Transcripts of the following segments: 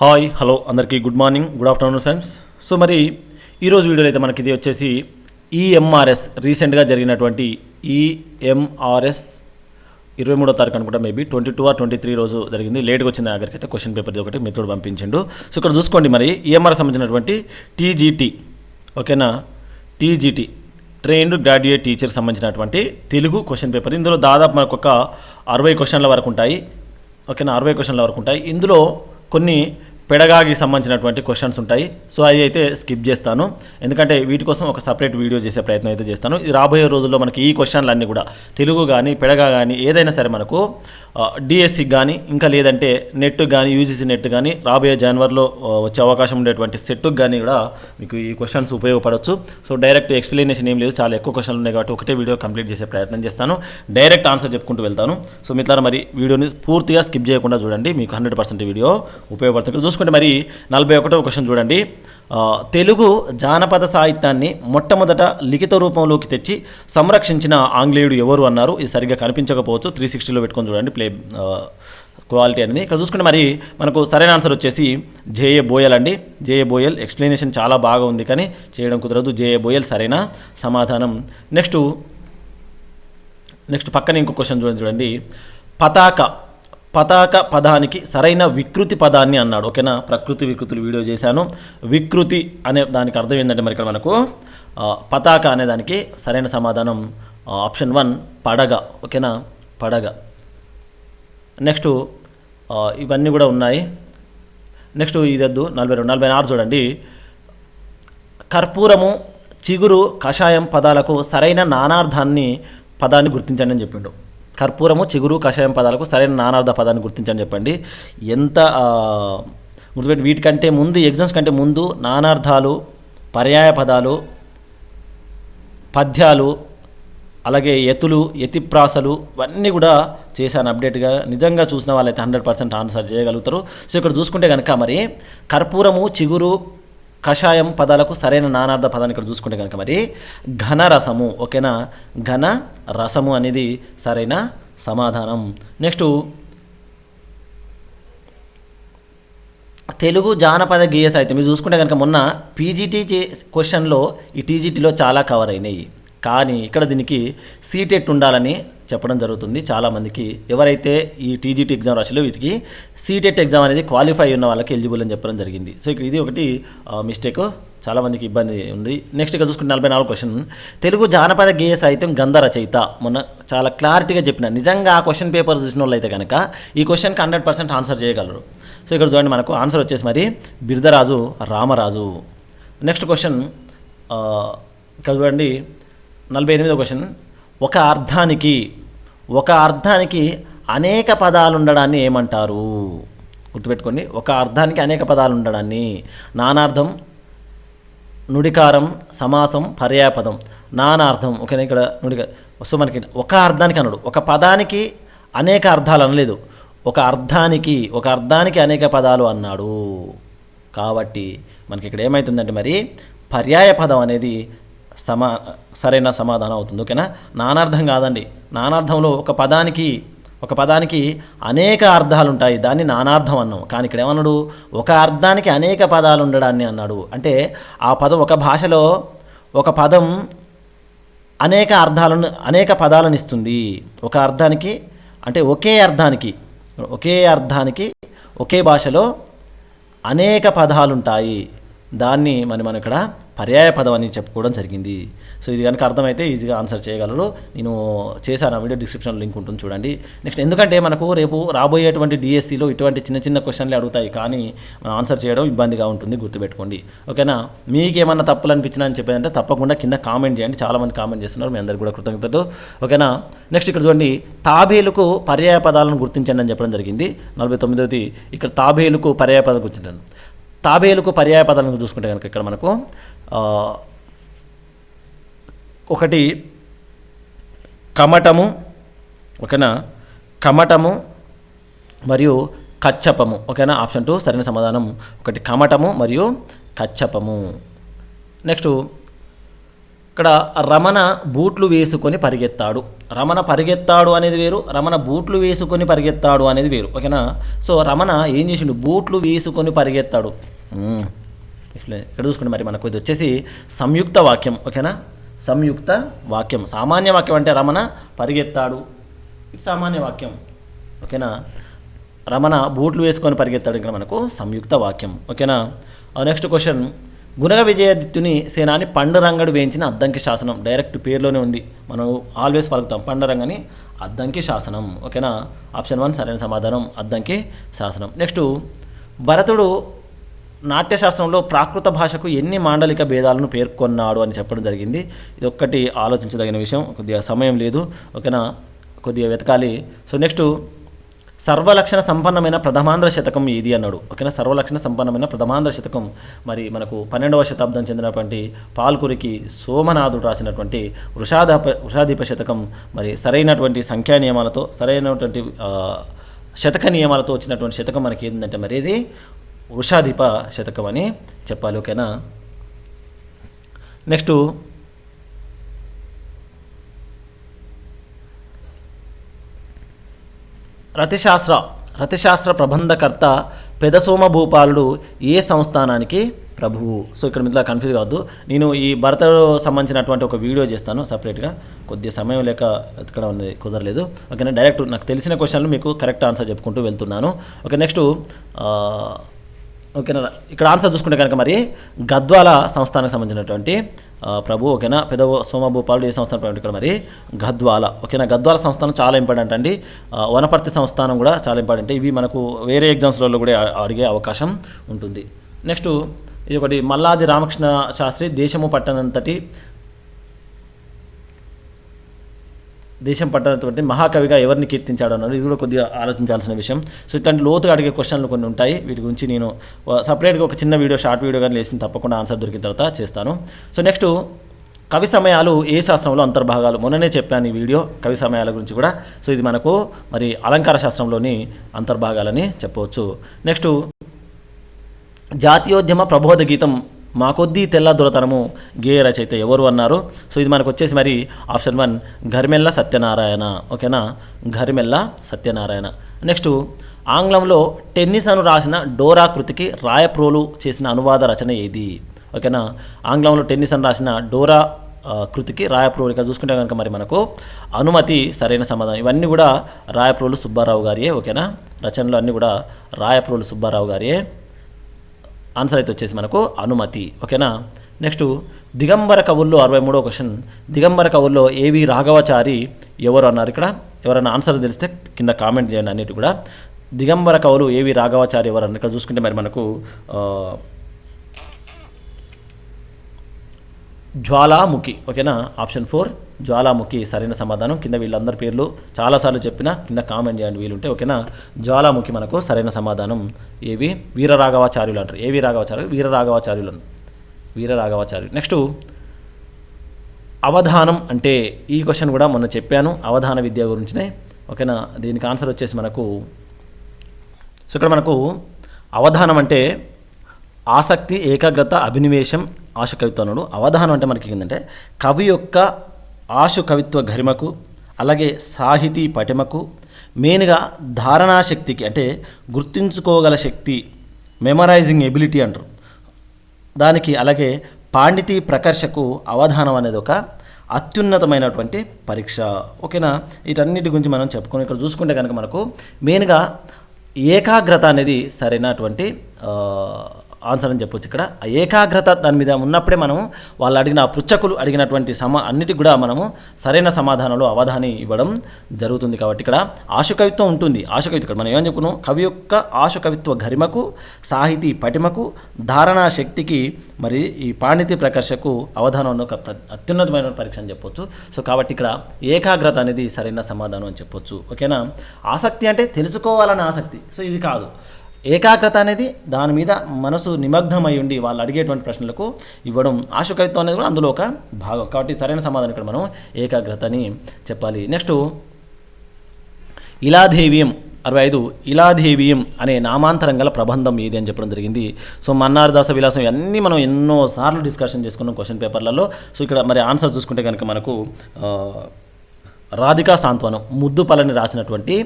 Hi hello అందరికీ good morning good afternoon friends. So మరి ఈరోజు వీడియోలో అయితే మనకి ఇది వచ్చేసి ఈఎంఆర్ఎస్ రీసెంట్గా జరిగినటువంటి ఈఎంఆర్ఎస్ 23వ తారీఖు అనుకుంటా, మేబీ 22 or 23 రోజు జరిగింది. లేట్గా వచ్చింది ఆఖరికి అయితే క్వశ్చన్ పేపర్ ఒకటి మిత్రుడు పంపించిండు. సో ఇక్కడ చూసుకోండి, మరి ఈఎంఆర్ఎస్ సంబంధించినటువంటి టీజీటీ, ఓకేనా, టీజీటీ ట్రైన్డ్ గ్రాడ్యుయేట్ టీచర్ సంబంధించినటువంటి తెలుగు క్వశ్చన్ పేపర్. ఇందులో దాదాపు మనకు ఒక 60 క్వశ్చన్ల వరకు ఉంటాయి, ఓకేనా, 60 క్వశ్చన్ల వరకు ఉంటాయి. ఇందులో కొన్ని పెడగాకి సంబంధించినటువంటి క్వశ్చన్స్ ఉంటాయి. సో అవి అయితే స్కిప్ చేస్తాను, ఎందుకంటే వీటి కోసం ఒక సపరేట్ వీడియో చేసే ప్రయత్నం అయితే చేస్తాను. ఇది రాబోయే రోజుల్లో మనకి ఈ క్వశ్చన్లు అన్నీ కూడా తెలుగు కానీ పెడగా కానీ ఏదైనా సరే మనకు డిఎస్సికి కానీ ఇంకా లేదంటే నెట్ కానీ యూజీసీ నెట్ కానీ రాబోయే జనవరిలో వచ్చే అవకాశం ఉండేటువంటి సెట్కి కానీ కూడా మీకు ఈ క్వశ్చన్స్ ఉపయోగపడవచ్చు. సో డైరెక్ట్ ఎక్స్ప్లెనేషన్ ఏం లేదు, చాలా ఎక్కువ క్వశ్చన్లు ఉన్నాయి కాబట్టి ఒకటే వీడియో కంప్లీట్ చేసే ప్రయత్నం చేస్తాను, డైరెక్ట్ ఆన్సర్ చెప్పుకుంటూ వెళ్తాను. సో మిత్రులారా, మరి వీడియోని పూర్తిగా స్కిప్ చేయకుండా చూడండి, మీకు 100% వీడియో ఉపయోగపడుతుంది. చూసుకుంటే మరి 41వ క్వశ్చన్ చూడండి. తెలుగు జానపద సాహిత్యాన్ని మొట్టమొదట లిఖిత రూపంలోకి తెచ్చి సంరక్షించిన ఆంగ్లేయుడు ఎవరు అన్నారు. ఇది సరిగ్గా కనిపించకపోవచ్చు, 360లో పెట్టుకొని చూడండి ప్లే క్వాలిటీ అనేది. ఇక్కడ చూసుకుంటే మరి మనకు సరైన ఆన్సర్ వచ్చేసి జేఏ బోయల్ అండి. జేఏ బోయల్. ఎక్స్ప్లెనేషన్ చాలా బాగా ఉంది కానీ చేయడం కుదరదు. జేఏ బోయల్ సరైన సమాధానం. నెక్స్ట్ పక్కన ఇంకో క్వశ్చన్ చూడండి. పతాక పదానికి సరైన వికృతి పదాన్ని అన్నాడు, ఓకేనా. ప్రకృతి వికృతులు వీడియో చేశాను. వికృతి అనే దానికి అర్థం ఏంటంటే మరి ఇక్కడ మనకు పతాక అనే దానికి సరైన సమాధానం ఆప్షన్ 1 పడగ, ఓకేనా, పడగ. నెక్స్ట్ ఇవన్నీ కూడా ఉన్నాయి. నెక్స్ట్ ఇదద్దు 46 చూడండి. కర్పూరము, చిగురు, కషాయం పదాలకు సరైన పదాన్ని గుర్తించండి అని చెప్పిండు. కర్పూరము, చిగురు, కషాయం పదాలకు సరైన నానార్థ పదాన్ని గుర్తించని చెప్పండి. ఎంత గుర్తుపెట్టి, వీటికంటే ముందు ఎగ్జామ్స్ కంటే ముందు నానార్థాలు, పర్యాయ పదాలు, పద్యాలు, అలాగే యతిప్రాసలు ఇవన్నీ కూడా చేశాను అప్డేట్గా. నిజంగా చూసిన వాళ్ళైతే 100% ఆన్సర్ చేయగలుగుతారు. సో ఇక్కడ చూసుకుంటే కనుక మరి కర్పూరము, చిగురు, కషాయం పదాలకు సరైన నానార్థ పదాన్ని ఇక్కడ చూసుకుంటే కనుక మరి ఘనరసము, ఓకేనా, ఘన రసము అనేది సరైన సమాధానం. నెక్స్ట్ తెలుగు జానపద గేయ సాహిత్యం. మీరు చూసుకుంటే కనుక మొన్న పీజీటీ క్వశ్చన్లో ఈ టీజీటీలో చాలా కవర్ అయినాయి, కానీ ఇక్కడ దీనికి సీటెట్ ఉండాలని చెప్పడం జరుగుతుంది చాలామందికి. ఎవరైతే ఈ టీజీటీ ఎగ్జామ్ రాసిలో వీటికి సీటెట్ ఎగ్జామ్ అనేది క్వాలిఫై ఉన్న వాళ్ళకి ఎలిజిబుల్ అని చెప్పడం జరిగింది. సో ఇక్కడ ఇది ఒకటి మిస్టేక్, చాలామందికి ఇబ్బంది ఉంది. నెక్స్ట్ ఇక్కడ చూసుకుంటే 44 క్వశ్చన్. తెలుగు జానపద గేయ సాహిత్యం గంధ రచయిత. మొన్న చాలా క్లారిటీగా చెప్పిన, నిజంగా ఆ క్వశ్చన్ పేపర్ చూసిన వాళ్ళు అయితే కనుక ఈ క్వశ్చన్కి 100% ఆన్సర్ చేయగలరు. సో ఇక్కడ చూడండి, మనకు ఆన్సర్ వచ్చేసి మరి బిరుదరాజు రామరాజు. నెక్స్ట్ క్వశ్చన్ ఇక్కడ చూడండి 48వ క్వశ్చన్. ఒక అర్థానికి అనేక పదాలు ఉండడాన్ని ఏమంటారు? గుర్తుపెట్టుకోండి, ఒక అర్థానికి అనేక పదాలు ఉండడాన్ని. నానార్థం, నుడికారం, సమాసం, పర్యాయపదం. నానార్థం, ఓకేనా, ఇక్కడ నుడికారం. సో మనకి ఒక అర్థానికి అన్నాడు, ఒక పదానికి అనేక అర్థాలు అనలేదు, ఒక అర్థానికి అనేక పదాలు అన్నాడు. కాబట్టి మనకి ఇక్కడ ఏమవుతుందంటే మరి పర్యాయ పదం అనేది సరైన సమాధానం అవుతుంది, ఓకేనా. నానార్థం కాదండి. నానార్థంలో ఒక పదానికి అనేక అర్థాలు ఉంటాయి, దాన్ని నానార్థం అన్నాం. కానీ ఇక్కడ ఏమన్నాడు, ఒక అర్థానికి అనేక పదాలు ఉండడాన్ని అన్నాడు. అంటే ఆ పదం, ఒక భాషలో ఒక పదం అనేక పదాలను ఇస్తుంది. ఒక అర్థానికి అంటే ఒకే అర్థానికి ఒకే భాషలో అనేక పదాలు ఉంటాయి, దాన్ని మనం ఇక్కడ పర్యాయ పదం అని చెప్పుకోవడం జరిగింది. సో ఇది కనుక అర్థమైతే ఈజీగా ఆన్సర్ చేయగలరు. నేను చేశాను, ఆ వీడియో డిస్క్రిప్షన్లో లింక్ ఉంటుంది చూడండి. నెక్స్ట్ ఎందుకంటే మనకు రేపు రాబోయేటువంటి డిఎస్సిలో ఇటువంటి చిన్న క్వశ్చన్లు అడుగుతాయి, కానీ మనం ఆన్సర్ చేయడం ఇబ్బందిగా ఉంటుంది, గుర్తుపెట్టుకోండి, ఓకేనా. మీకు ఏమన్నా తప్పులు అనిపించినా అని చెప్పేదంటే తప్పకుండా కింద కామెంట్ చేయండి. చాలామంది కామెంట్ చేస్తున్నారు, మీ అందరికీ కూడా కృతజ్ఞతలు, ఓకేనా. నెక్స్ట్ ఇక్కడ చూడండి, తాబేలుకు పర్యాయ పదాలను గుర్తించండి అని చెప్పడం జరిగింది. 49ది ఇక్కడ తాబేలుకు పర్యాయ పదాలు గుర్తించండి. తాబేలుకు పర్యాయ పదాలను చూసుకుంటే కనుక ఇక్కడ మనకు ఒకటి కమటము, ఓకేనా, కమటము మరియు కచ్చపము, ఓకేనా. ఆప్షన్ 2 సరైన సమాధానం. ఒకటి కమటము మరియు కచ్చపము. నెక్స్ట్ ఇక్కడ రమణ బూట్లు వేసుకొని పరిగెత్తాడు. రమణ పరిగెత్తాడు అనేది వేరు, రమణ బూట్లు వేసుకొని పరిగెత్తాడు అనేది వేరు. ఓకేనా. సో రమణ ఏం చేసిండు, బూట్లు వేసుకొని పరిగెత్తాడు. ఇక్కడ చూసుకుంటే మరి మనకు ఇది వచ్చేసి సంయుక్త వాక్యం. ఓకేనా, సంయుక్త వాక్యం. సామాన్య వాక్యం అంటే రమణ పరిగెత్తాడు, ఇది సామాన్య వాక్యం. ఓకేనా. రమణ బూట్లు వేసుకొని పరిగెత్తాడు, ఇక్కడ మనకు సంయుక్త వాక్యం. ఓకేనా. నెక్స్ట్ క్వశ్చన్, గుణగ విజయాదిత్యుని సేనాని పండురంగడు వేయించిన అద్దంకి శాసనం. డైరెక్ట్ పేరులోనే ఉంది, మనం ఆల్వేస్ పలుకుతాం పండురంగని అద్దంకి శాసనం. ఓకేనా. ఆప్షన్ 1 సరైన సమాధానం, అద్దంకి శాసనం. నెక్స్ట్, భరతుడు నాట్యశాస్త్రంలో ప్రాకృత భాషకు ఎన్ని మాండలిక భేదాలను పేర్కొన్నాడు అని చెప్పడం జరిగింది. ఇది ఒక్కటి ఆలోచించదగిన విషయం, కొద్దిగా సమయం లేదు. ఓకేనా, కొద్దిగా వెతకాలి. సో నెక్స్ట్, సర్వలక్షణ సంపన్నమైన ప్రథమాంధ్ర శతకం ఏది అన్నాడు. ఓకేనా, సర్వలక్షణ సంపన్నమైన ప్రథమాంధ్ర శతకం మరి మనకు 12వ శతాబ్దం చెందినటువంటి పాల్కురికి సోమనాథుడు రాసినటువంటి వృషాదీప శతకం. మరి సరైనటువంటి సంఖ్యా నియమాలతో, సరైనటువంటి శతక నియమాలతో వచ్చినటువంటి శతకం మనకి ఏంటంటే మరి ఇది వృషాదీప శతకం అని చెప్పాలి. ఓకేనా. నెక్స్ట్, రతిశాస్త్ర ప్రబంధకర్త పెదసోమ భూపాలుడు ఏ సంస్థానానికి ప్రభువు. సో ఇక్కడ మిత్రులు కన్ఫ్యూజ్ కావద్దు, నేను ఈ భరతకు సంబంధించినటువంటి ఒక వీడియో చేస్తాను సపరేట్గా, కొద్దిగా సమయం లేక ఎతకడం అనేది కుదరలేదు. ఓకేనా, డైరెక్ట్ నాకు తెలిసిన క్వశ్చన్లు మీకు కరెక్ట్ ఆన్సర్ చెప్పుకుంటూ వెళ్తున్నాను. ఓకే. నెక్స్ట్, ఓకేనా, ఇక్కడ ఆన్సర్ చూసుకుంటే కనుక మరి గద్వాల సంస్థానానికి సంబంధించినటువంటి ప్రభు. ఓకేనా, పెద్ద సోమభూపాలుడు ఏ సంస్థానం ఇక్కడ మరి గద్వాల. ఓకేనా, గద్వాల సంస్థానం చాలా ఇంపార్టెంట్ అండి. వనపర్తి సంస్థానం కూడా చాలా ఇంపార్టెంట్. ఇవి మనకు వేరే ఎగ్జామ్స్లలో కూడా అడిగే అవకాశం ఉంటుంది. నెక్స్ట్, ఇది ఒకటి, మల్లాది రామకృష్ణ శాస్త్రి దేశం పట్టనటువంటి మహాకవిగా ఎవరిని కీర్తించాడు అన్నారు. ఇది కూడా కొద్దిగా ఆలోచించాల్సిన విషయం. సో ఇట్లాంటి లోతుగా అడిగే క్వశ్చన్లు కొన్ని ఉంటాయి, వీటి గురించి నేను సపరేట్గా ఒక చిన్న వీడియో, షార్ట్ వీడియో కానీ లేసిన తప్పకుండా ఆన్సర్ దొరికిన తర్వాత చేస్తాను. సో నెక్స్ట్, కవి సమయాలు ఏ శాస్త్రంలో అంతర్భాగాలు. మొన్ననే చెప్పాను ఈ వీడియో కవి సమయాల గురించి కూడా. సో ఇది మనకు మరి అలంకార శాస్త్రంలోని అంతర్భాగాలని చెప్పవచ్చు. నెక్స్ట్, జాతీయోద్యమ ప్రబోధ గీతం మా కొద్దీ తెల్ల దొరతనము గేయ రచయిత ఎవరు అన్నారు. సో ఇది మనకు వచ్చేసి మరి ఆప్షన్ 1 ఘర్మెల్ల సత్యనారాయణ. ఓకేనా, ఘర్మెల్ల సత్యనారాయణ. నెక్స్ట్, ఆంగ్లంలో టెన్నిస్ అను రాసిన డోరా కృతికి రాయప్రోలు చేసిన అనువాద రచన ఏది. ఓకేనా, ఆంగ్లంలో టెన్నిస్ అని రాసిన డోరా కృతికి రాయప్రోలు. ఇక్కడ చూసుకుంటే కనుక మరి మనకు అనుమతి సరైన సమాధానం. ఇవన్నీ కూడా రాయప్రోలు సుబ్బారావు గారియే. ఓకేనా, రచనలు అన్నీ కూడా రాయప్రోలు సుబ్బారావు గారియే. ఆన్సర్ అయితే వచ్చేసి మనకు అనుమతి. ఓకేనా. నెక్స్ట్, దిగంబర కవుల్లో 63వ క్వశ్చన్, దిగంబర కవుల్లో ఏవి రాఘవాచారి ఎవరు అన్నారు. ఇక్కడ ఎవరైనా ఆన్సర్ తెలిస్తే కింద కామెంట్ చేయండి. అన్నిటి కూడా దిగంబర కవులు ఏవి రాఘవాచారి ఎవరు అన్నారు. ఇక్కడ చూసుకుంటే మరి మనకు జ్వాలాముఖి. ఓకేనా, ఆప్షన్ 4 జ్వాలాముఖి సరైన సమాధానం. కింద వీళ్ళందరి పేర్లు చాలాసార్లు చెప్పినా కింద కామెంట్ చేయండి వీలుంటే. ఓకేనా, జ్వాలాముఖి మనకు సరైన సమాధానం. ఏవి వీరరాఘవాచార్యులు అంటారు. ఏవి రాఘవాచార్యులు, వీరరాఘవాచార్యులు. నెక్స్ట్, అవధానం అంటే, ఈ క్వశ్చన్ కూడా మొన్న చెప్పాను, అవధాన విద్య గురించినే. ఓకేనా, దీనికి ఆన్సర్ వచ్చేసి మనకు, సో ఇక్కడ మనకు అవధానం అంటే ఆసక్తి, ఏకాగ్రత, అభినివేశం, ఆశు కవిత్వం అన్నాడు. అవధానం అంటే మనకి ఏంటంటే కవి యొక్క ఆశు కవిత్వ గరిమకు, అలాగే సాహితీ పటిమకు, మెయిన్గా ధారణాశక్తికి అంటే గుర్తుంచుకోగల శక్తి, మెమరైజింగ్ ఎబిలిటీ అంటారు దానికి, అలాగే పాండితీ ప్రకర్షకు అవధానం అనేది ఒక అత్యున్నతమైనటువంటి పరీక్ష. ఓకేనా, వీటన్నిటి గురించి మనం చెప్పుకొని ఇక్కడ చూసుకుంటే కనుక మనకు మెయిన్గా ఏకాగ్రత అనేది సరైనటువంటి ఆన్సర్ అని చెప్పొచ్చు. ఇక్కడ ఆ ఏకాగ్రత దాని మీద ఉన్నప్పుడే మనం వాళ్ళు అడిగిన పృచ్ఛకులు అడిగినటువంటి అన్నిటికి కూడా మనము సరైన సమాధానాలు అవధాని ఇవ్వడం జరుగుతుంది. కాబట్టి ఇక్కడ ఆశుకవిత్వం ఉంటుంది. ఆశుకవిత్వం ఇక్కడ మనం ఏమని చెప్పుకున్నాం, కవి యొక్క ఆశుకవిత్వ గరిమకు, సాహితీ పటిమకు, ధారణా శక్తికి, మరి ఈ పాండిత్య ప్రకర్షకు అవధానం ఒక అత్యున్నతమైన పరీక్ష అని చెప్పొచ్చు. సో కాబట్టి ఇక్కడ ఏకాగ్రత అనేది సరైన సమాధానం అని చెప్పొచ్చు. ఓకేనా, ఆసక్తి అంటే తెలుసుకోవాలనే ఆసక్తి. సో ఇది కాదు. ఏకాగ్రత అనేది దాని మీద మనసు నిమగ్నమై ఉండి వాళ్ళు అడిగేటువంటి ప్రశ్నలకు ఇవ్వడం. ఆశుకవిత్వం అనేది కూడా అందులో ఒక భాగం. కాబట్టి సరైన సమాధానం ఇక్కడ మనం ఏకాగ్రత అని చెప్పాలి. నెక్స్ట్, ఇలాధేవ్యం 65 ఇలాదేవియం అనే నామాంతరం గల ప్రబంధం ఏది అని చెప్పడం జరిగింది. సో మన్నార్ దాస విలాసం ఇవన్నీ మనం ఎన్నోసార్లు డిస్కషన్ చేసుకున్నాం క్వశ్చన్ పేపర్లలో. సో ఇక్కడ మరి ఆన్సర్ చూసుకుంటే కనుక మనకు రాధికా సాంత్వనం, ముద్దుపలని రాసినటువంటి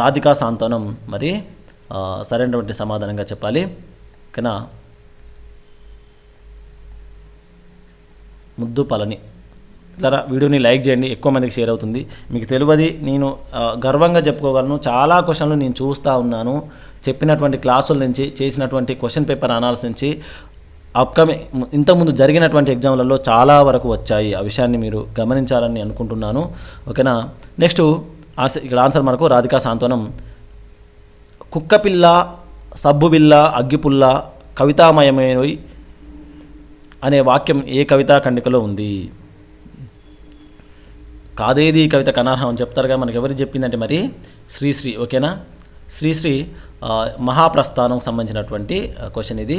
రాధికా సాంత్వనం మరి సరైనటువంటి సమాధానంగా చెప్పాలి. ఓకేనా, ముద్దుపలని. ఇలా వీడియోని లైక్ చేయండి, ఎక్కువ మందికి షేర్ అవుతుంది. మీకు తెలియదు, నేను గర్వంగా చెప్పుకోగలను, చాలా క్వశ్చన్లు నేను చూస్తూ ఉన్నాను. చెప్పినటువంటి క్లాసుల నుంచి, చేసినటువంటి క్వశ్చన్ పేపర్ అనాలిసిస్ నుంచి, అప్కమింగ్ ఇంతకుముందు జరిగినటువంటి ఎగ్జామ్లలో చాలా వరకు వచ్చాయి. ఆ విషయాన్ని మీరు గమనించాలని అనుకుంటున్నాను. ఓకేనా, నెక్స్ట్ ఆన్సర్. ఇక్కడ ఆన్సర్ మనకు రాధికా సాంత్వనం. కుక్కపిల్ల, సబ్బుబిల్ల, అగ్గిపుల్ల కవితామయమై అనే వాక్యం ఏ కవితా ఖండికలో ఉంది? కాదేది కవిత కనర్హం అని చెప్తారుగా, మనకి ఎవరు చెప్పిందంటే మరి శ్రీశ్రీ. ఓకేనా, శ్రీశ్రీ మహాప్రస్థానం సంబంధించినటువంటి క్వశ్చన్ ఇది.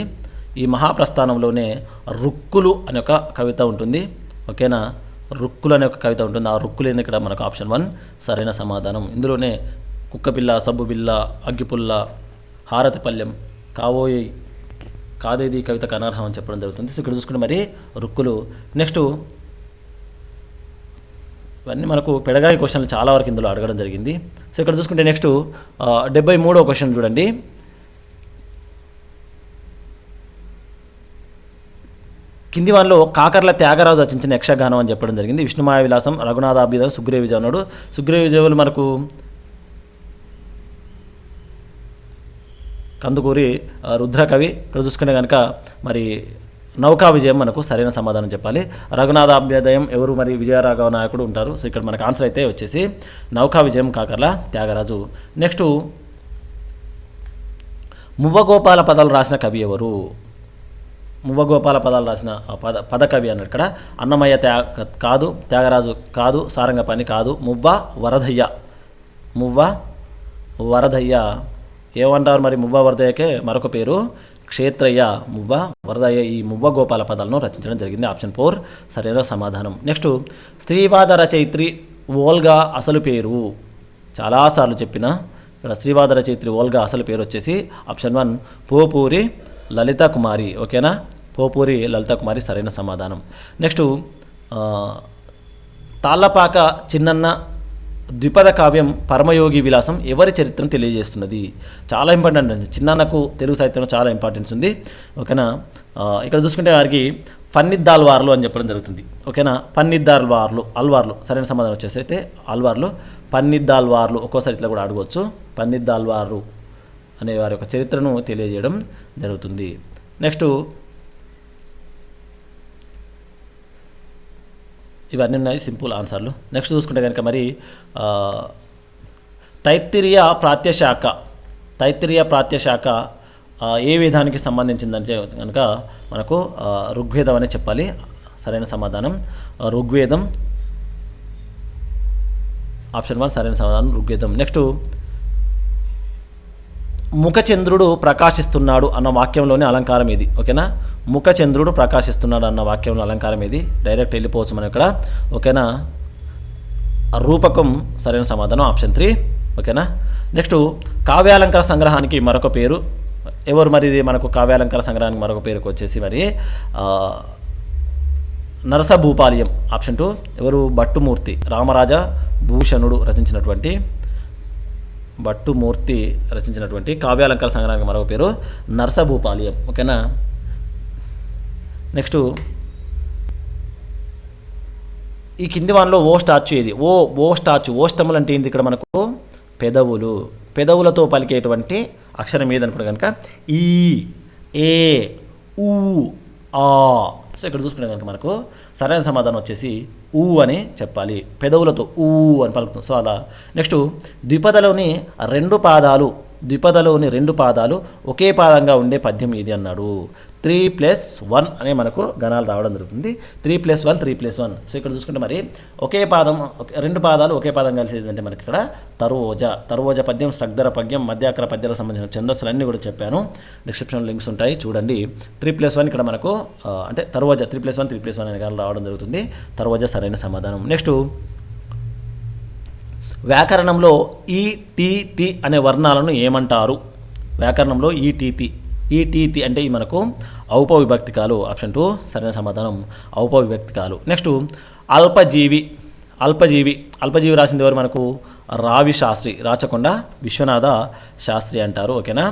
ఈ మహాప్రస్థానంలోనే రుక్కులు అనే ఒక కవిత ఉంటుంది. ఓకేనా, రుక్కులు అనే ఒక కవిత ఉంటుంది. ఆ రుక్కులు ఏంది ఇక్కడ మనకు ఆప్షన్ 1 సరైన సమాధానం. ఇందులోనే కుక్కపిల్ల, సబ్బుబిల్ల, అగ్గిపుల్ల, హారతిపల్లెం, కావోయి, కాదేది కవితకు అనర్హం అని చెప్పడం జరుగుతుంది. సో ఇక్కడ చూసుకుంటే మరి రుక్కులు. నెక్స్ట్ ఇవన్నీ మనకు పెడగాయి క్వశ్చన్లు చాలా వరకు ఇందులో అడగడం జరిగింది. సో ఇక్కడ చూసుకుంటే నెక్స్ట్ 73వ క్వశ్చన్ చూడండి. కింది వారిలో కాకర్ల త్యాగరాజు రచించిన యక్షగానం అని చెప్పడం జరిగింది. విష్ణుమాయ విలాసం, రఘునాథాభ్యుదయం, సుగ్రీవ విజయ ఉన్నాడు. సుగ్రీవ విజయులు మనకు కందుకూరి రుద్రకవి. ఇక్కడ చూసుకుంటే కనుక మరి నౌకా విజయం మనకు సరైన సమాధానం చెప్పాలి. రఘునాథాభ్యుదయం ఎవరు? మరి విజయరాఘవ నాయకుడు ఉంటారు. సో ఇక్కడ మనకు ఆన్సర్ అయితే వచ్చేసి నౌకా విజయం కాకర్ల త్యాగరాజు. నెక్స్ట్ మువ్వగోపాల పదాలు రాసిన కవి ఎవరు? మువ్వగోపాల పదాలు రాసిన పదకవి అన్నాడు ఇక్కడ. అన్నమయ్య కాదు, త్యాగరాజు కాదు, సారంగపాణి కాదు, మువ్వ వరదయ్య. మువ్వ వరదయ్య ఏమంటారు మరి? మువ్వ వరదయ్యకే మరొక పేరు క్షేత్రయ్య. మువ్వ వరదయ్య ఈ మువ్వ గోపాల పదాలను రచించడం జరిగింది. ఆప్షన్ 4 సరైన సమాధానం. నెక్స్ట్ స్త్రీవాద రచయిత్రి వోల్గా అసలు పేరు? చాలాసార్లు చెప్పిన ఇక్కడ స్త్రీవాద రచయిత్రి వోల్గా అసలు పేరు వచ్చేసి ఆప్షన్ 1 పోపూరి లలిత కుమారి. ఓకేనా, పోపూరి లలిత కుమారి సరైన సమాధానం. నెక్స్ట్ తాళ్ళపాక చిన్నన్న ద్విపద కావ్యం పరమయోగి విలాసం ఎవరి చరిత్రను తెలియజేస్తున్నది? చాలా ఇంపార్టెంట్ అండి. చిన్నన్నకు తెలుగు సాహిత్యంలో చాలా ఇంపార్టెన్స్ ఉంది. ఓకేనా, ఇక్కడ చూసుకుంటే వారికి పన్నిద్దాల్వార్లు అని చెప్పడం జరుగుతుంది. ఓకేనా, పన్నిద్దాల్వార్లు, అల్వార్లు సరైన సమాధానం వచ్చేసి అయితే అల్వార్లు, పన్నిద్దాల్వార్లు. ఒక్కోసారి ఇట్లా కూడా అడగవచ్చు. పన్నిద్దాల్వార్లు అనే వారి యొక్క చరిత్రను తెలియజేయడం జరుగుతుంది. నెక్స్ట్ ఇవన్నీ ఉన్నాయి సింపుల్ ఆన్సర్లు. నెక్స్ట్ చూసుకుంటే కనుక మరి తైత్తిరీయ ప్రాత్యశాఖ ఏ విధానికి సంబంధించిందంటే కనుక మనకు ఋగ్వేదం అనే చెప్పాలి. సరైన సమాధానం ఋగ్వేదం. ఆప్షన్ 1 సరైన సమాధానం ఋగ్వేదం. నెక్స్ట్ ముఖచంద్రుడు ప్రకాశిస్తున్నాడు అన్న వాక్యంలోనే అలంకారం ఏది? ఓకేనా, ముఖచంద్రుడు ప్రకాశిస్తున్నాడు అన్న వాక్యంలో అలంకారం ఏది? డైరెక్ట్ వెళ్ళిపోవచ్చు మనం ఇక్కడ. ఓకేనా, రూపకం సరైన సమాధానం ఆప్షన్ 3. ఓకేనా, నెక్స్ట్ కావ్యాలంకార సంగ్రహానికి మరొక పేరు ఎవరు? మరి ఇది మనకు కావ్యాలంకార సంగ్రహానికి మరొక పేరుకు వచ్చేసి మరి నరసభూపాల్యం. ఆప్షన్ 2 ఎవరు? భట్టుమూర్తి. రామరాజ భూషణుడు రచించినటువంటి కావ్యాలంకార సంగ్రహానికి మరొక పేరు నరసభూపాల్యం. ఓకేనా, నెక్స్ట్ ఈ కింది వానిలో ఓ స్టాచ్యూ ఏది? ఓ స్టాచ్యూ. ఓష్టములు అంటే ఏంటి? ఇక్కడ మనకు పెదవులు. పెదవులతో పలికేటువంటి అక్షరం ఏదనుకుంటే కనుక ఈ, ఏ, ఊ, ఆ. సో ఇక్కడ చూసుకుంటే కనుక మనకు సరైన సమాధానం వచ్చేసి ఊ అని చెప్పాలి. పెదవులతో ఊ అని పలుకుతుంది. సో అలా. నెక్స్ట్ ద్విపదలోని రెండు పాదాలు ఒకే పాదంగా ఉండే పద్యం ఇది అన్నాడు. 3+1 అనే మనకు గణాలు రావడం జరుగుతుంది. 3+1 3+1. సో ఇక్కడ చూసుకుంటే మరి ఒకే పాదం, రెండు పాదాలు ఒకే పాదం కలిసేది అంటే మనకి ఇక్కడ తరువోజ పద్యం, స్ట్రగ్ధర పద్యం, మధ్యాకర పద్యాలకు సంబంధించిన ఛందస్సులన్నీ కూడా చెప్పాను. డిస్క్రిప్షన్లో లింక్స్ ఉంటాయి చూడండి. 3+1 ఇక్కడ మనకు అంటే తరువోజ 3+1 అనే గణాలు రావడం జరుగుతుంది. తరువోజ సరైన సమాధానం. నెక్స్ట్ వ్యాకరణంలో ఈ టీ తి అనే వర్ణాలను ఏమంటారు? వ్యాకరణంలో ఈ టీ తి అంటే ఈ మనకు ఔపవిభక్తికాలు. ఆప్షన్ 2 సరైన సమాధానం ఔపవిభక్తికాలు. నెక్స్ట్ అల్పజీవి రాసింది ఎవరు మనకు? రావి శాస్త్రి, రాచకొండ విశ్వనాథ శాస్త్రి అంటారు. ఓకేనా,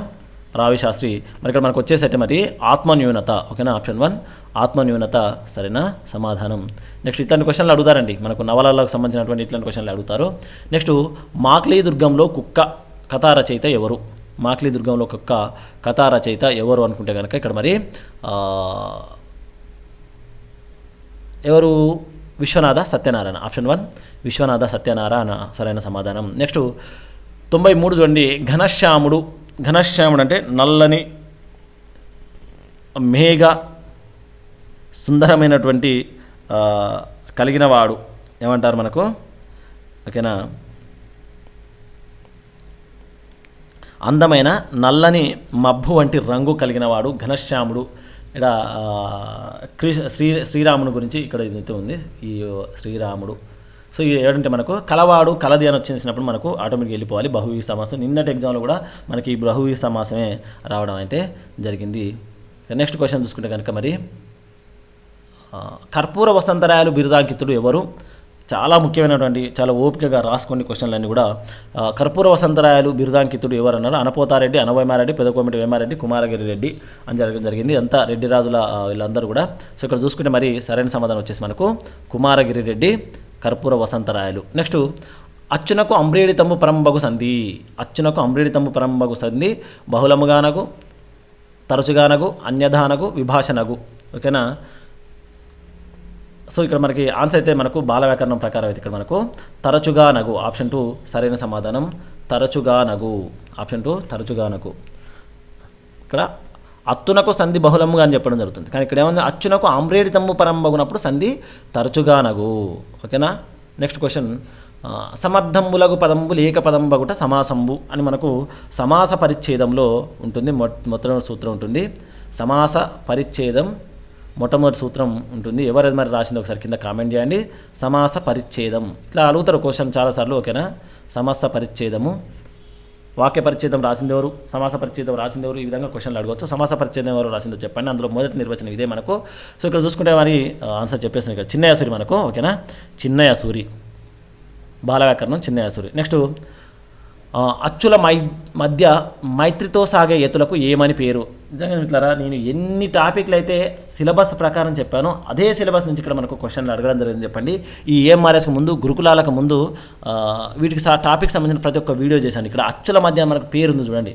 రావి శాస్త్రి. మరి ఇక్కడ మనకు వచ్చేసరికి మరి ఆత్మన్యూనత. ఓకేనా, ఆప్షన్ 1 ఆత్మన్యూనత సరైన సమాధానం. నెక్స్ట్ ఇట్లాంటి క్వశ్చన్లు అడుగుతారండి మనకు, నవలలకు సంబంధించినటువంటి ఇట్లాంటి క్వశ్చన్లు అడుగుతారు. నెక్స్ట్ మాక్లీ దుర్గంలో కుక్క కథా రచయిత ఎవరు? మాక్లీ దుర్గంలో కుక్క కథా రచయిత ఎవరు అనుకుంటే కనుక ఇక్కడ మరి ఎవరు? విశ్వనాథ సత్యనారాయణ. ఆప్షన్ 1 విశ్వనాథ సత్యనారాయణ సరైన సమాధానం. నెక్స్ట్ 93 చూడండి. ఘనశ్యాముడు అంటే నల్లని మేఘ సుందరమైనటువంటి కలిగినవాడు ఏమంటారు మనకు? ఓకేనా, అందమైన నల్లని మబ్బు వంటి రంగు కలిగినవాడు ఘనశ్యాముడు. ఇక్కడ శ్రీరాముని గురించి ఇక్కడ ఇదైతే ఉంది, ఈ శ్రీరాముడు. సో ఇది ఏంటంటే మనకు కలవాడు కలది అని వచ్చేసినప్పుడు మనకు ఆటోమేటిక్గా వెళ్ళిపోవాలి బహువ్రీహి సమాసం. నిన్నటి ఎగ్జామ్లో కూడా మనకి ఈ బహువ్రీహి సమాసమే రావడం అయితే జరిగింది. నెక్స్ట్ క్వశ్చన్ చూసుకుంటే కనుక మరి కర్పూర వసంతరాయలు బిరుదాంకితుడు ఎవరు? చాలా ముఖ్యమైనటువంటి, చాలా ఓపికగా రాసుకోండి క్వశ్చన్లన్నీ కూడా. కర్పూర వసంతరాయలు బిరుదాంకితుడు ఎవరు అన్నారు? అనపోతారెడ్డి, అనవైమారెడ్డి, పెదకోమిటి వేమారెడ్డి, కుమారగిరి రెడ్డి అని జరిగింది. అంతా రెడ్డి రాజుల వీళ్ళందరూ కూడా. సో ఇక్కడ చూసుకుంటే మరి సరైన సమాధానం వచ్చేసి మనకు కుమారగిరి రెడ్డి కర్పూర వసంతరాయలు. నెక్స్ట్ అచ్చునకు అమ్రేడి తమ్ము పరంబగు సంధి. అచ్చునకు అమ్రేడి తమ్ము పరంబగు సంధి బహుళముగానగు, తరచుగానగు, అన్యధానగు, విభాషణగు. ఓకేనా, సో ఇక్కడ మనకి ఆన్సర్ అయితే మనకు బాల వ్యాకరణం ప్రకారం అయితే ఇక్కడ మనకు తరచుగా నగు. ఆప్షన్ 2 సరైన సమాధానం తరచుగా నగు. ఆప్షన్ 2 తరచుగా నగు. ఇక్కడ అత్తునకు సంధి బహుళముగా అని చెప్పడం జరుగుతుంది, కానీ ఇక్కడ ఏమన్నా అచ్చునకు ఆమ్రేడి తమ్ము పరంబగునప్పుడు సంధి తరచుగా నగు. ఓకేనా, నెక్స్ట్ క్వశ్చన్. సమర్థంబులగు పదంబులు ఏక పదంబగుట సమాసంబు అని మనకు సమాస పరిచ్ఛేదంలో ఉంటుంది. మొట్టమొదటి సూత్రం ఉంటుంది. సమాస పరిచ్ఛేదం మొట్టమొదటి సూత్రం ఉంటుంది. ఎవరైతే మరి రాసింది ఒకసారి కింద కామెంట్ చేయండి. సమాస పరిచ్ఛేదం ఇట్లా అడుగుతారు క్వశ్చన్ చాలాసార్లు. ఓకేనా, సమాస పరిచ్ఛేదము, వాక్య పరిచ్ఛేదం రాసింది ఎవరు, సమాస పరిచ్ఛేదం రాసింది ఎవరు, ఈ విధంగా క్వశ్చన్లు అడగవచ్చు. సమాస పరిచ్ఛేదం ఎవరు రాసిందో చెప్పండి. అందులో మొదటి నిర్వచనం ఇదే మనకు. సో ఇక్కడ చూసుకుంటే మరి ఆన్సర్ చెప్పేసింది ఇక్కడ చిన్నయ్య సూరి మనకు. ఓకేనా, చిన్నయ్య సూరి, బాల వ్యాకరణం చిన్నయ్య సూరి. నెక్స్ట్ అచ్చుల మధ్య మైత్రితో సాగే ఎత్తులకు ఏమని పేరు? నిజంగా మిత్రులారా, నేను ఎన్ని టాపిక్లు అయితే సిలబస్ ప్రకారం చెప్పానో అదే సిలబస్ నుంచి ఇక్కడ మనకు క్వశ్చన్లు అడగడం జరిగింది. చెప్పండి, ఈ EMRSకి ముందు గురుకులాలకు ముందు వీటికి టాపిక్ సంబంధించిన ప్రతి ఒక్క వీడియో చేశాను. ఇక్కడ అచ్చుల మధ్య మనకు పేరు ఉంది చూడండి.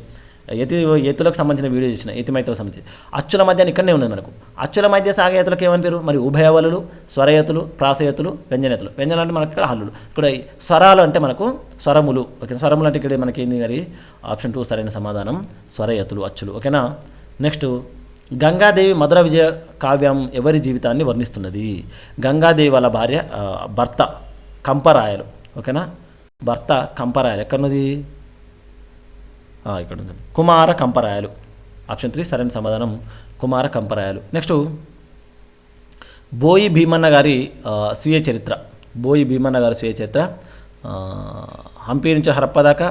ఎత్తులకు సంబంధించిన వీడియో చేసిన, ఎత్తిమైతులకు సంబంధించి అచ్చుల మధ్య ఇక్కడనే ఉన్నది మనకు. అచ్చుల మధ్య సాగే ఎత్తులకు ఏమని పేరు? మరి ఉభయవలులు, స్వరయతులు, ప్రాసయతులు, వ్యంజనెతులు. వ్యంజన అంటే మనకి ఇక్కడ హల్లులు. ఇక్కడ స్వరాలు అంటే మనకు స్వరములు. ఓకే, స్వరములు అంటే ఇక్కడ మనకి ఏంది మరి? ఆప్షన్ 2 సరైన సమాధానం స్వరయతులు, అచ్చులు. ఓకేనా, నెక్స్ట్ గంగాదేవి మధుర విజయ కావ్యం ఎవరి జీవితాన్ని వర్ణిస్తున్నది? గంగాదేవి వాళ్ళ భర్త కంపరాయలు. ఓకేనా, భర్త కంపరాయలు ఎక్కడున్నది? ఇక్కడ ఉంది, కుమార కంపరాయలు. ఆప్షన్ 3 సరైన సమాధానం కుమార కంపరాయలు. నెక్స్ట్ బోయి భీమన్న గారి స్వీయ చరిత్ర. బోయి భీమన్న గారి స్వీయ చరిత్ర, హంపి నుంచి హరప్ప దాకా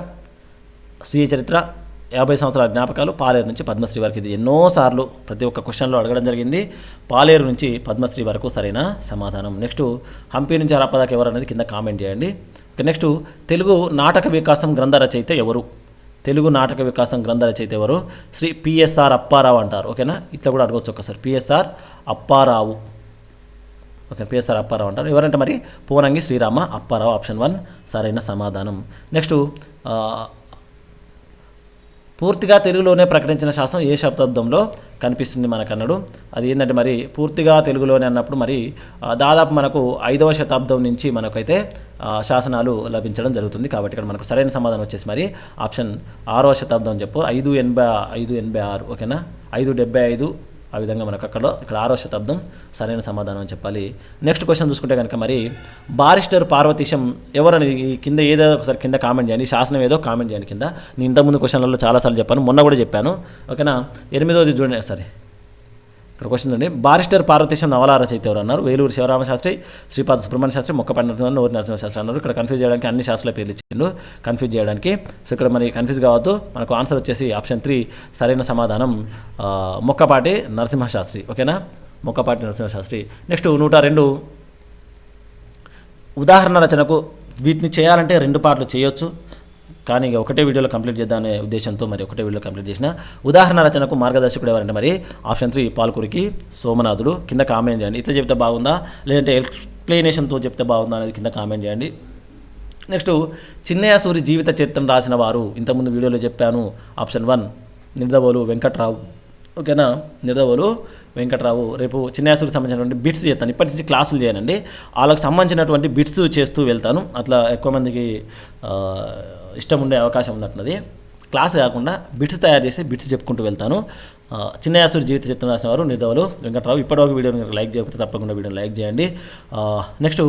స్వీయ చరిత్ర, 50 సంవత్సరాల జ్ఞాపకాలు, పాలేరు నుంచి పద్మశ్రీ వరకు. ఇది ఎన్నోసార్లు ప్రతి ఒక్క క్వశ్చన్లో అడగడం జరిగింది. పాలేరు నుంచి పద్మశ్రీ వరకు సరైన సమాధానం. నెక్స్ట్ హంపి నుంచి హరప్ప దాకా ఎవరు అనేది కింద కామెంట్ చేయండి. నెక్స్ట్ తెలుగు నాటక వికాసం గ్రంథ రచయిత ఎవరు? తెలుగు నాటక వికాసం గ్రంథ రచయిత ఎవరు? శ్రీ PSR అప్పారావు అంటారు. ఓకేనా, ఇట్లా కూడా అడగవచ్చు ఒకసారి. PSR Apparao. Okay, PSR Apparao అంటారు. ఎవరంటే మరి పోనంగి శ్రీరామ అప్పారావు. ఆప్షన్ 1 సరైన సమాధానం. నెక్స్ట్ పూర్తిగా తెలుగులోనే ప్రకటించిన శాసనం ఏ శతాబ్దంలో కనిపిస్తుంది మనకన్నాడు? అది ఏంటంటే మరి పూర్తిగా తెలుగులోనే అన్నప్పుడు మరి దాదాపు మనకు 5వ శతాబ్దం నుంచి మనకైతే శాసనాలు లభించడం జరుగుతుంది. కాబట్టి ఇక్కడ మనకు సరైన సమాధానం వచ్చేసి మరి ఆప్షన్ 6వ శతాబ్దం అని చెప్పు. 586. ఓకేనా, 575 ఆ విధంగా మనకు ఇక్కడ 6వ శతాబ్దం సరైన సమాధానం అని చెప్పాలి. నెక్స్ట్ క్వశ్చన్ చూసుకుంటే కనుక మరి బారిస్టర్ పార్వతీశం ఎవరని కింద ఏదో ఒకసారి కింద కామెంట్ చేయండి. శాసనం ఏదో కామెంట్ చేయండి కింద. నేను ఇంతకుముందు క్వశ్చన్లలో చాలాసార్లు చెప్పాను, మొన్న కూడా చెప్పాను. ఓకేనా, 8వది చూడండి. సరే, ఇక్కడ క్వశ్చన్ అండి, బారిస్టర్ పార్వతీశం నవల రచయిత ఎవరు అన్నారు? వేలూరు శివరామ శాస్త్రి, శ్రీపాద సుబ్రహ్మణ్య శాస్త్రి, మొక్కపాటి నరసింహన్, నూరి నరసింహ శాస్త్రి అన్నారు. ఇక్కడ కన్ఫ్యూజ్ చేయడానికి అన్ని శాస్త్రాల పేర్లు ఇచ్చిండు కన్ఫ్యూజ్ చేయడానికి. సో ఇక్కడ మరి కన్ఫ్యూజ్ కావద్దు. మనకు ఆన్సర్ వచ్చేసి ఆప్షన్ 3 సరైన సమాధానం మొక్కపాటి నరసింహ శాస్త్రి. ఓకేనా, మొక్కపాటి నరసింహ శాస్త్రి. నెక్స్ట్ 102 ఉదాహరణ రచనకు వీటిని చేయాలంటే 2 పార్ట్లు చేయొచ్చు, కానీ ఇక ఒకటే వీడియోలో కంప్లీట్ చేద్దామనే ఉద్దేశంతో మరి ఒకటే వీడియోలో కంప్లీట్ చేసిన. ఉదాహరణ రచనకు మార్గదర్శకుడు ఎవరంటే మరి ఆప్షన్ 3 పాల్కురికి సోమనాథుడు. కింద కామెంట్ చేయండి, ఇట్లా చెప్తే బాగుందా లేదంటే ఎక్స్ప్లెనేషన్తో చెప్తే బాగుందా అనేది కింద కామెంట్ చేయండి. నెక్స్ట్ చిన్నయ్య సూరి జీవిత చరిత్రను రాసిన వారు, ఇంతకుముందు వీడియోలో చెప్పాను, ఆప్షన్ 1 నిడదవోలు వెంకట్రావు. ఓకేనా, నిడదవోలు వెంకట్రావు. రేపు చిన్నయ్య సూరికి సంబంధించినటువంటి బిట్స్ చేస్తాను, ఇప్పటి నుంచి క్లాసులు చేయనండి, వాళ్ళకి సంబంధించినటువంటి బిట్స్ చేస్తూ వెళ్తాను. అట్లా ఎక్కువ మందికి ఇష్టం ఉండే అవకాశం ఉన్నట్టున్నది. క్లాస్ కాకుండా బిట్స్ తయారు చేసి బిట్స్ చెప్పుకుంటూ వెళ్తాను. చిన్నయ్య సూరి జీవిత చరిత్ర రాసిన వారు నిడదవోలు వెంకట్రావు. ఇప్పటివరకు వీడియోని లైక్ చేయకపోతే తప్పకుండా వీడియోని లైక్ చేయండి. నెక్స్ట్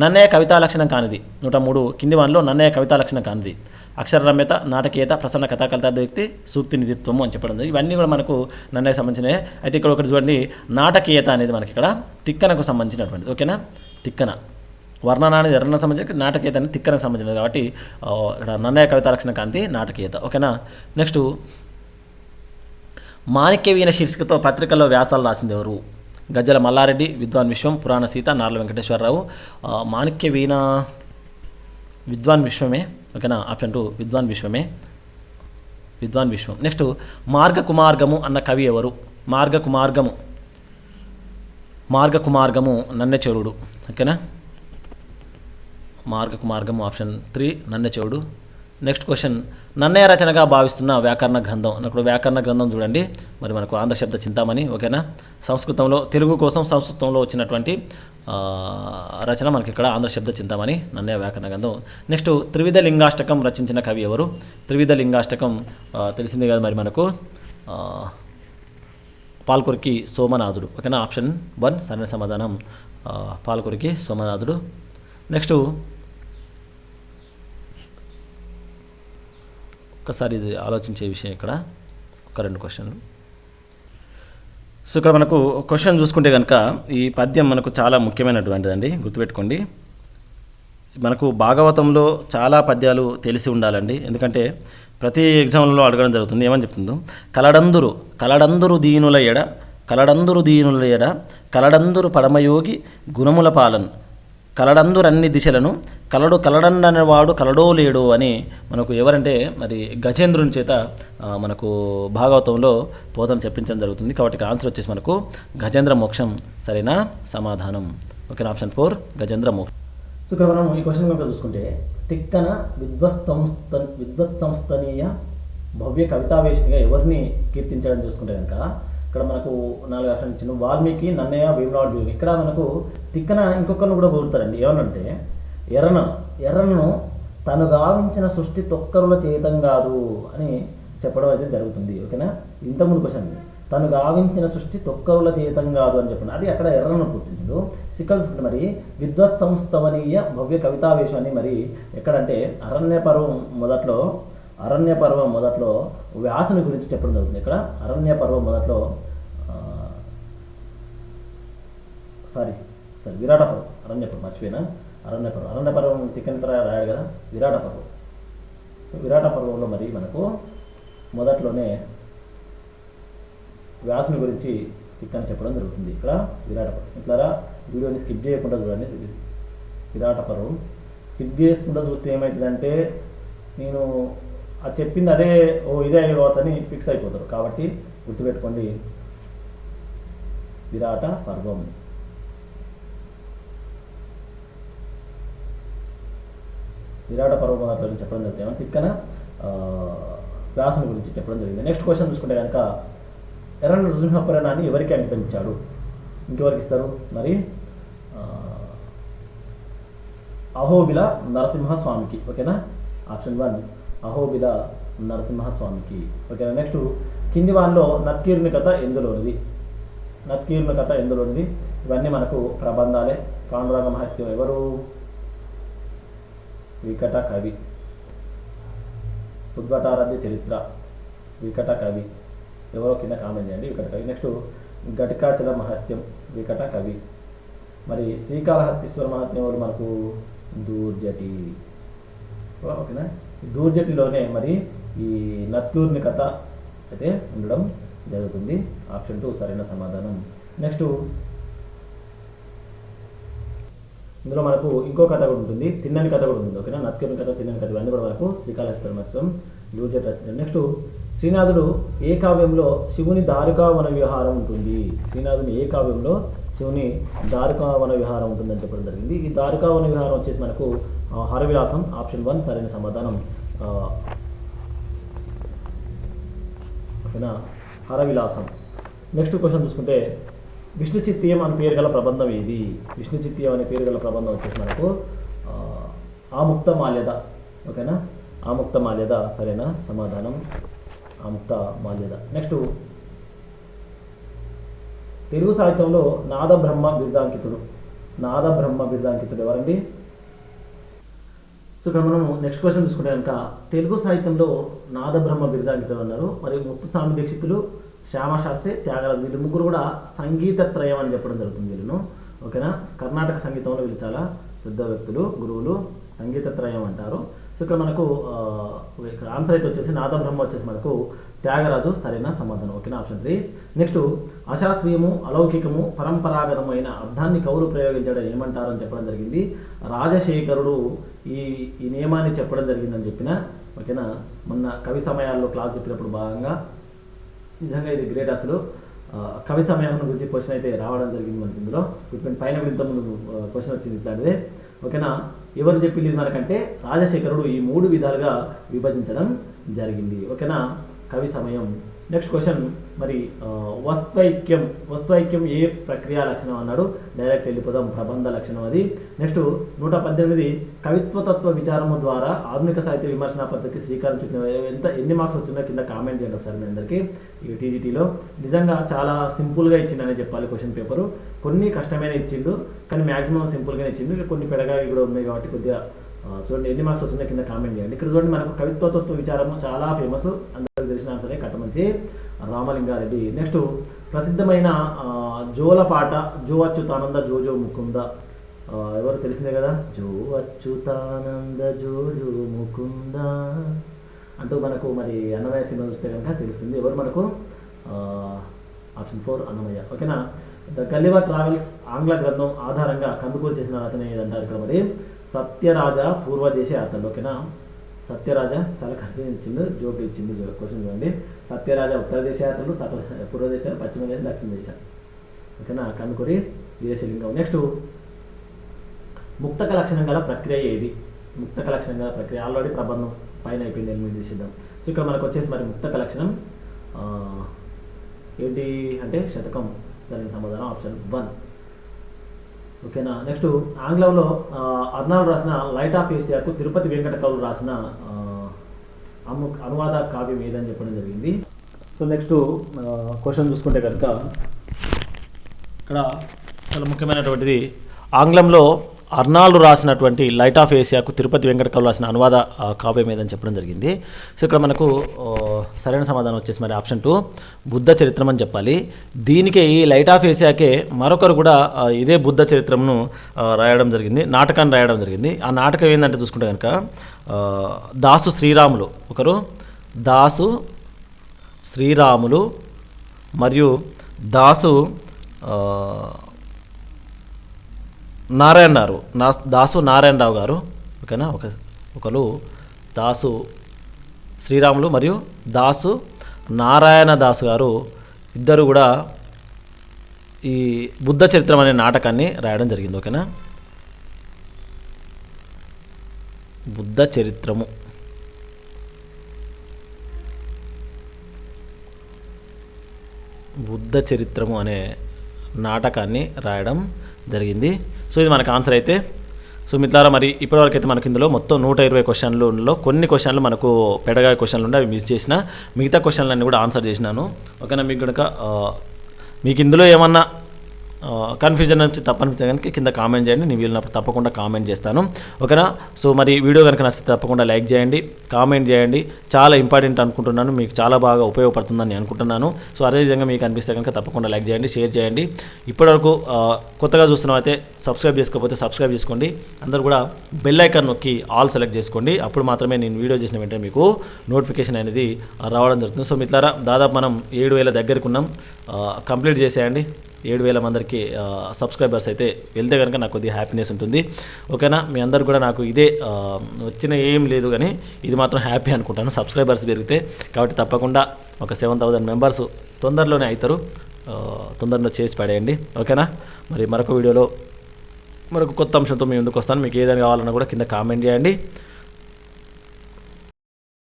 నన్నయ్య కవితా లక్షణం కానిది 103 కింది వానిలో నన్నయ్య కవితా లక్షణం కానిది అక్షర రమ్యత, నాటకీయత, ప్రసన్న కథాకళిత వ్యక్తి, సూక్తి నిధిత్వము అని చెప్పడం. ఇవన్నీ కూడా మనకు నన్నయ్య సంబంధించినవి. అయితే ఇక్కడ ఒకటి చూడండి, నాటకీయత అనేది మనకి ఇక్కడ తిక్కనకు సంబంధించినటువంటిది. ఓకేనా, తిక్కన వర్ణన అనేది ఎర్రన సంబంధించి, నాటకీయత అనేది తిక్కనకు సంబంధించినది. కాబట్టి ఇక్కడ నన్నయ్య కవితా లక్షణ కాంతి నాటకీయత. ఓకేనా, నెక్స్ట్ మాణిక్య వీణ శీర్షికతో పత్రికల్లో వ్యాసాలు రాసింది ఎవరు? గజ్జల మల్లారెడ్డి, విద్వాన్ విశ్వం, పురాణ సీత, నార్ల వెంకటేశ్వరరావు. మాణిక్య వీణ విద్వాన్ విశ్వమే. ఓకేనా, ఆప్షన్ 2 విద్వాన్ విశ్వమే, విద్వాన్ విశ్వం. నెక్స్ట్ మార్గకుమార్గము అన్న కవి ఎవరు? మార్గకుమార్గము నన్నెచెరుడు. ఓకేనా, మార్గకుమార్గము ఆప్షన్ 3 నన్నెచెరుడు. నెక్స్ట్ క్వశ్చన్, నన్నయ్య రచనగా భావిస్తున్న వ్యాకరణ గ్రంథం. అన్నప్పుడు వ్యాకరణ గ్రంథం చూడండి, మరి మనకు ఆంధ్ర శబ్ద చింతామణి. ఓకేనా, సంస్కృతంలో తెలుగు కోసం సంస్కృతంలో వచ్చినటువంటి రచన మనకి ఇక్కడ ఆంధ్ర శబ్ద చింతామణి, నన్నయ్య వ్యాకరణ గ్రంథం. నెక్స్ట్ త్రివిధ లింగాష్టకం రచించిన కవి ఎవరు? త్రివిధ లింగాష్టకం తెలిసిందే కదా మరి మనకు, పాల్కురికి సోమనాథుడు. ఓకేనా, ఆప్షన్ 1 సరైన సమాధానం పాల్కురికి సోమనాథుడు. నెక్స్ట్ ఒక్కసారి ఇది ఆలోచించే విషయం ఇక్కడ ఒక 2 క్వశ్చన్లు. సో ఇక్కడ మనకు క్వశ్చన్ చూసుకుంటే కనుక ఈ పద్యం మనకు చాలా ముఖ్యమైనటువంటిదండి, గుర్తుపెట్టుకోండి. మనకు భాగవతంలో చాలా పద్యాలు తెలిసి ఉండాలండి, ఎందుకంటే ప్రతి ఎగ్జామ్లలో అడగడం జరుగుతుంది. ఏమని చెప్తుందో, కలడందురు దీనుల ఎడ కలడందురు పడమయోగి గుణముల పాలన్ కలడందురన్ని దిశలను కలడండనేవాడు కలడో లేడో అని మనకు ఎవరంటే మరి గజేంద్రుని చేత మనకు భాగవతంలో పోతన చెప్పించడం జరుగుతుంది. కాబట్టి ఆన్సర్ వచ్చేసి మనకు గజేంద్ర మోక్షం సరైన సమాధానం. ఓకే, ఆప్షన్ 4 గజేంద్ర మోక్షం. సో ఇక్కడ మనం ఈ క్వశ్చన్ కనుక చూసుకుంటే, తిక్కన విద్వత్సంస్థనీయ భవ్య కవితావేశిగా ఎవరిని కీర్తించడం చూసుకుంటే కనుక ఇక్కడ మనకు 4 ఆప్షన్ ఇచ్చిన వాల్మీకి, నన్నయ్య, వేములవాడ జోగి. ఇక్కడ మనకు తిక్కన ఇంకొకరిని కూడా కోరుతారండి, ఏమనంటే ఎర్రను తను గావించిన సృష్టి తొక్కరుల చేయటం కాదు అని చెప్పడం అయితే జరుగుతుంది. ఓకేనా, ఇంతకుముందు క్వశ్చన్ తను గావించిన సృష్టి తొక్కరుల చేయటం కాదు అని చెప్పండి, అది అక్కడ ఎర్రను పుట్టించడు. ఇక్కడ చూసుకుంటే మరి విద్వత్ సంస్థవనీయ భవ్య కవితావేశం అని మరి ఎక్కడంటే అరణ్య పర్వం మొదట్లో వ్యాసుని గురించి చెప్పడం జరుగుతుంది. ఇక్కడ అరణ్య పర్వం మొదట్లో విరాట పర్వం, అరణ్యపర్వం మర్చిపోయినా, అరణ్యపర్వం తిక్కనితర రాయాడు కదా, విరాట పర్వంలో మరి మనకు మొదట్లోనే వ్యాసుని గురించి తిక్కన చెప్పడం జరుగుతుంది. ఇక్కడ విరాట పర్వం. ఇట్లా వీడియోని స్కిప్ చేయకుండా చూడండి. విరాట పర్వం స్కిప్ చేసుకుంటూ చూస్తే ఏమవుతుందంటే నేను అది చెప్పింది అదే ఇదే కావచ్చు అని ఫిక్స్ అయిపోతారు. కాబట్టి గుర్తుపెట్టుకోండి, విరాట పర్వం. విరాట పర్వం మొదట్లో చెప్పడం జరుగుతుంది, తిక్కన వ్యాసుని గురించి చెప్పడం జరిగింది. నెక్స్ట్ క్వశ్చన్ చూసుకుంటే కనుక ఎర్రన నృసింహపురాణాన్ని ఎవరికి అంకితం ఇచ్చాడు? ఇంకెవరికి ఇస్తారు మరి? అహోబిల నరసింహస్వామికి. ఓకేనా, ఆప్షన్ 1 అహోబిల నరసింహస్వామికి. ఓకేనా, నెక్స్ట్ కింది వానిలో నత్కీరుని కథ ఎందులోనిది? ఇవన్నీ మనకు ప్రబంధాలే. పాండురంగ మహత్యం ఎవరు? వికట కవి. ఉద్భటారాధ్య చరిత్ర వికట కవి ఎవరో కింద కామెంట్ చేయండి, వికట కవి. నెక్స్ట్ ఘటికాచల మహత్యం వికట కవి. మరి శ్రీకాళహస్తీశ్వర మహత్యం ఎవరు మనకు దూర్జటి. ఓకేనా, దూర్జటిలోనే మరి ఈ నత్కూర్ని కథ అయితే ఉండడం జరుగుతుంది. ఆప్షన్ 2 సరైన సమాధానం. నెక్స్ట్ ఇందులో మనకు ఇంకో కథ కూడా ఉంటుంది, తిన్నని కథ కూడా ఉంటుంది. ఓకేనా, నత్కూర్ని కథ, తిన్నని కథ ఇవన్నీ కూడా మనకు శ్రీకాళహస్తీశ్వర మహత్యం దూర్జటి రచన. నెక్స్ట్ శ్రీనాథుడు ఏ కావ్యంలో శివుని దారుకా వన విహారం ఉంటుంది. శ్రీనాథుని ఏ కావ్యంలో శివుని దారుకా వన విహారం ఉంటుందని చెప్పడం జరిగింది. ఈ దారుకా వన విహారం వచ్చేసి మనకు హరవిలాసం. ఆప్షన్ 1 సరైన సమాధానం. ఓకేనా, హరవిలాసం. నెక్స్ట్ క్వశ్చన్ చూసుకుంటే విష్ణు చిత్తీయం అనే పేరు గల ప్రబంధం ఏది. విష్ణు చిత్తీయం అనే పేరు గల ప్రబంధం వచ్చేసి మనకు ఆముక్త మాల్యద. ఓకేనా, ఆముక్త మాల్యద సరైన సమాధానం. ఆముక్త మాల్యద. నెక్స్ట్ తెలుగు సాహిత్యంలో నాదబ్రహ్మ బిరుదాంకితుడు. నాదబ్రహ్మ బిరుదాంకితుడు ఎవరండి? సో ఇక్కడ మనము నెక్స్ట్ క్వశ్చన్ చూసుకుంటే కనుక తెలుగు సాహిత్యంలో నాదబ్రహ్మ బిరుదాంకితుడు అన్నారు. మరి ముత్తుస్వామి దీక్షితులు, శ్యామశాస్త్రి, త్యాగరాజు వీళ్ళు ముగ్గురు కూడా సంగీత త్రయం అని చెప్పడం జరుగుతుంది వీళ్ళను. ఓకేనా, కర్ణాటక సంగీతంలో వీళ్ళు చాలా పెద్ద వ్యక్తులు, గురువులు, సంగీత త్రయం అంటారు. సో ఇక్కడ మనకు ఆన్సర్ అయితే వచ్చేసి నాదబ్రహ్మ వచ్చేసి మనకు త్యాగరాజు సరైన సమాధానం. ఓకేనా, ఆప్షన్ 3. నెక్స్ట్ అశాస్త్రీయము, అలౌకికము, పరంపరాగతమైన అర్థాన్ని కవులు ప్రయోగించడం ఏమంటారు అని చెప్పడం జరిగింది. రాజశేఖరుడు ఈ నియమాన్ని చెప్పడం జరిగిందని చెప్పిన. ఓకేనా, మొన్న కవి సమయాల్లో క్లాస్ చెప్పినప్పుడు భాగంగా నిజంగా ఇది గ్రేట్. అసలు కవి సమయం గురించి క్వశ్చన్ అయితే రావడం జరిగింది మనకి ఇందులో. ఇప్పుడు పైన ఇంతకుముందు క్వశ్చన్ వచ్చింది ఇట్లాంటిదే. ఓకేనా, ఎవరు చెప్పింది మనకంటే రాజశేఖరుడు ఈ 3 విధాలుగా విభజించడం జరిగింది. ఓకేనా, కవి సమయం. నెక్స్ట్ క్వశ్చన్ మరి వస్త్వైక్యం ఏ ప్రక్రియ లక్షణం అన్నాడు. డైరెక్ట్ వెళ్ళిపోదాం, ప్రబంధ లక్షణం అది. నెక్స్ట్ 118 కవిత్వతత్వ విచారము ద్వారా ఆధునిక సాహిత్య విమర్శన పద్ధతికి శ్రీకారం చుట్టిన. ఎన్ని మార్క్స్ వచ్చిందో కింద కామెంట్ చేయండి ఒకసారి మీ అందరికీ. ఈ టీజీటీలో నిజంగా చాలా సింపుల్గా ఇచ్చిందనే చెప్పాలి క్వశ్చన్ పేపరు. కొన్ని కష్టమైన ఇచ్చిండు కానీ మ్యాక్సిమం సింపుల్గానే ఇచ్చిండు. కొన్ని పెడగా కూడా ఉన్నాయి కాబట్టి కొద్దిగా చూడండి ఎన్ని మార్క్స్ వచ్చిందో కింద కామెంట్ చేయండి. ఇక్కడ చూడండి మనకు కవిత్వతత్వ విచారము చాలా ఫేమస్, అందరికి తెలిసిన ఆన్సరే, కట్టమంచి రామలింగారెడ్డి. నెక్స్ట్ ప్రసిద్ధమైన జోలపాట జో అచ్యుతానంద జో జో ముకుంద ఎవరు తెలిసిందే కదా. జో అచ్యుతానంద జో జో ముకుంద అంటూ మనకు మరి అన్నమయ్య సినిమా చూస్తే కనుక తెలుస్తుంది ఎవరు మనకు. ఆప్షన్ 4 అన్నమయ్య. ఓకేనా, ద గల్లివర్ ట్రావెల్స్ ఆంగ్ల గ్రంథం ఆధారంగా కందుకూరు చేసిన రచన ఏదంటారు ఇక్కడ మరి. సత్యరాజ పూర్వదేశ యాత్రలు. ఓకేనా, సత్యరాజ చాలా కన్ఫ్యూజన్ ఇచ్చిండు, జోక్ ఇచ్చింది. క్వశ్చన్ చూడండి. సత్యరాజ ఉత్తర దేశ యాత్రలు, పూర్వ దేశాలు, పశ్చిమ దేశం, దక్షిణ దేశం. ఓకేనా, కందుకూరి వీరేశలింగం. నెక్స్ట్ ముక్తక లక్షణం గల ప్రక్రియ ఏది. ముక్తక లక్షణం గల ప్రక్రియ ఆల్రెడీ ప్రబంధం పైన అయిపోయింది, ఎలిమినేట్ చేసేద్దాం. సో ఇక్కడ మనకు వచ్చేసి మరి ముక్తక లక్షణం ఏంటి అంటే శతకం. దానికి సమాధానం ఆప్షన్ 1. ఓకేనా, నెక్స్ట్ ఆంగ్లంలో అర్నాల్డ్ రాసిన లైట్ ఆఫ్ ఏసియాకు తిరుపతి వెంకట కవులు రాసిన అనువాద కావ్యం ఏదని చెప్పడం జరిగింది. సో నెక్స్ట్ క్వశ్చన్ చూసుకుంటే కనుక ఇక్కడ చాలా ముఖ్యమైనటువంటిది ఆంగ్లంలో అర్నాల్డ్ రాసినటువంటి లైట్ ఆఫ్ ఏసియాకు తిరుపతి వెంకట కవులు రాసిన అనువాద కావ్యం ఏదని చెప్పడం జరిగింది. సో ఇక్కడ మనకు సరైన సమాధానం వచ్చేసి మరి ఆప్షన్ 2 బుద్ధ చరిత్రం అని చెప్పాలి. దీనికే ఈ లైట్ ఆఫ్ ఏసియాకే మరొకరు కూడా ఇదే బుద్ధ చరిత్రమును రాయడం జరిగింది, నాటకాన్ని రాయడం జరిగింది. ఆ నాటకం ఏంటంటే చూసుకుంటే కనుక దాసు శ్రీరాములు, ఒకరు దాసు శ్రీరాములు మరియు దాసు దాసు నారాయణరావు గారు. ఓకేనా, ఒకరు దాసు శ్రీరాములు మరియు దాసు నారాయణ దాసు గారు ఇద్దరు కూడా ఈ బుద్ధ చరిత్రం అనే నాటకాన్ని రాయడం జరిగింది. ఓకేనా, బుద్ధ చరిత్రము. బుద్ధ చరిత్రము అనే నాటకాన్ని రాయడం జరిగింది. సో ఇది మనకు ఆన్సర్ అయితే. సో మిత్రులారా మరి ఇప్పటివరకు అయితే మనకి ఇందులో మొత్తం 120 క్వశ్చన్లలో కొన్ని క్వశ్చన్లు మనకు పెడగా క్వశ్చన్లు ఉండే, అవి మిస్ చేసిన. మిగతా క్వశ్చన్లన్నీ కూడా ఆన్సర్ చేసినాను. ఓకేనా, మీకు కనుక మీకు ఇందులో ఏమన్నా కన్ఫ్యూజన్ నుంచి తప్పనిసరి కనుక కింద కామెంట్ చేయండి, నేను వీలున్నప్పుడు తప్పకుండా కామెంట్ చేస్తాను. ఓకేనా? సో మరి వీడియో కనుక నచ్చితే తప్పకుండా లైక్ చేయండి, కామెంట్ చేయండి. చాలా ఇంపార్టెంట్ అనుకుంటున్నాను, మీకు చాలా బాగా ఉపయోగపడుతుందని నేను అనుకుంటున్నాను. సో అదేవిధంగా మీకు అనిపిస్తే కనుక తప్పకుండా లైక్ చేయండి, షేర్ చేయండి. ఇప్పటివరకు కొత్తగా చూస్తున్నవైతే సబ్స్క్రైబ్ చేసుకోకపోతే సబ్స్క్రైబ్ చేసుకోండి. అందరూ కూడా బెల్ ఐకాన్ నొక్కి ఆల్ సెలెక్ట్ చేసుకోండి. అప్పుడు మాత్రమే నేను వీడియో చేసిన వెంటనే మీకు నోటిఫికేషన్ అనేది రావడం జరుగుతుంది. సో మిత్రులారా, దాదాపు మనం 7,000 దగ్గరికి ఉన్నాం. కంప్లీట్ చేసేయండి. 7,000 మందికి సబ్స్క్రైబర్స్ అయితే వెళ్తే కనుక నాకు కొద్దిగా హ్యాపీనెస్ ఉంటుంది. ఓకేనా? మీ అందరు కూడా నాకు ఇదే వచ్చిన ఏం లేదు కానీ ఇది మాత్రం హ్యాపీ అనుకుంటాను, సబ్స్క్రైబర్స్ పెరిగితే. కాబట్టి తప్పకుండా ఒక 7,000 మెంబర్స్ తొందరలోనే అవుతారు, తొందరలో చేసి పడేయండి. ఓకేనా? మరి మరొక వీడియోలో మరొక కొత్త అంశంతో మీ ముందుకు వస్తాను. మీకు ఏదైనా కావాలన్నా కూడా కింద కామెంట్ చేయండి.